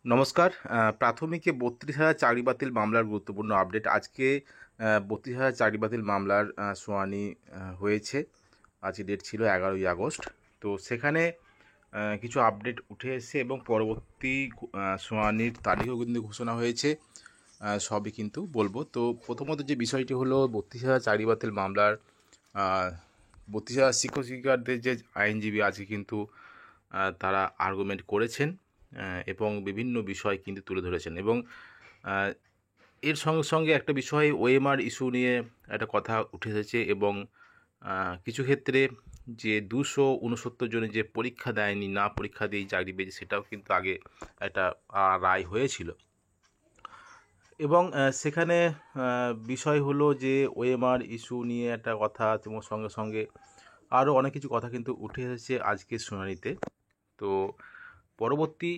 নমস্কার। প্রাথমিকে ৩২,০০০ চাকরি বাতিল মামলার গুরুত্বপূর্ণ আপডেট। আজকে ৩২,০০০ চাকরি বাতিল মামলার শুনানি হয়েছে। আজকে ডেট ছিল ১১ই আগস্ট। তো সেখানে কিছু আপডেট উঠে এসেছে এবং পরবর্তী শুনানির তারিখও কিন্তু ঘোষণা হয়েছে। সবই কিন্তু বলবো। তো প্রথমত যে বিষয়টি হলো ৩২,০০০ চাকরি বাতিল মামলার ৩২,০০০ শিক্ষক শিক্ষিকাদের যে আইনজীবী আজকে কিন্তু তারা আর্গুমেন্ট করেছেন এবং বিভিন্ন বিষয় কিন্তু তুলে ধরেছেন এবং আহ, এর সঙ্গে সঙ্গে একটা বিষয় ওএমআর ইস্যু নিয়ে একটা কথা উঠে এসেছে এবং কিছু ক্ষেত্রে যে ২৬৯ জনের যে পরীক্ষা দেয়নি, না পরীক্ষা দিয়েই চাকরি পেয়েছে, সেটাও কিন্তু আগে একটা রায় হয়েছিল এবং সেখানে বিষয় হলো যে ওএমআর ইস্যু নিয়ে একটা কথা এবং সঙ্গে সঙ্গে আরও অনেক কিছু কথা কিন্তু উঠে এসেছে আজকের শুনানিতে। তো পরবর্তী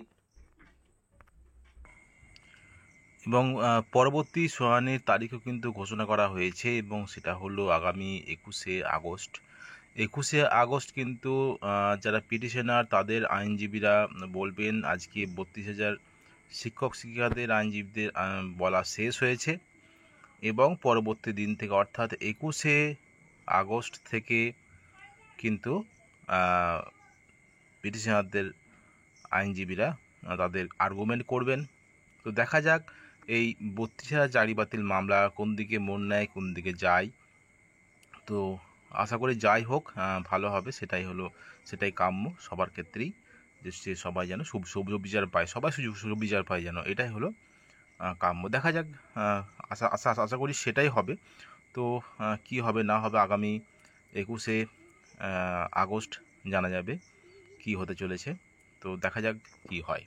পরবর্তী শুনানির তারিখও কিন্তু ঘোষণা করা হয়েছে এবং সেটা হলো আগামী ২১শে আগস্ট। ২১শে আগস্ট কিন্তু যারা পিটিশনার তাদের আইনজীবীরা বলবেন। আজকে ৩২,০০০ শিক্ষক শিক্ষিকাদের আইনজীবীদের বলা শেষ হয়েছে এবং পরবর্তী দিন থেকে অর্থাৎ ২১শে আগস্ট থেকে কিন্তু পিটিশনারদের আইনজীবীরা তাদের আর্গুমেন্ট করবেন। তো দেখা যাক এই ৩২,০০০ চাকরি বাতিল মামলা কোন দিকে মোড় নেয়, কোন দিকে যায়। তো আশা করি যাই হোক ভালো হবে, সেটাই কাম্য সবার ক্ষেত্রেই, যে সে সবাই যেন সুযোগ বিচার পায়, সবাই সুযোগ বিচার পায় যেন, এটাই হলো কাম্য। দেখা যাক, আশা আশা আশা করি সেটাই হবে। তো কী হবে না হবে আগামী ২১শে আগস্ট জানা যাবে কি হতে চলেছে। তো দেখা যাক কি হয়।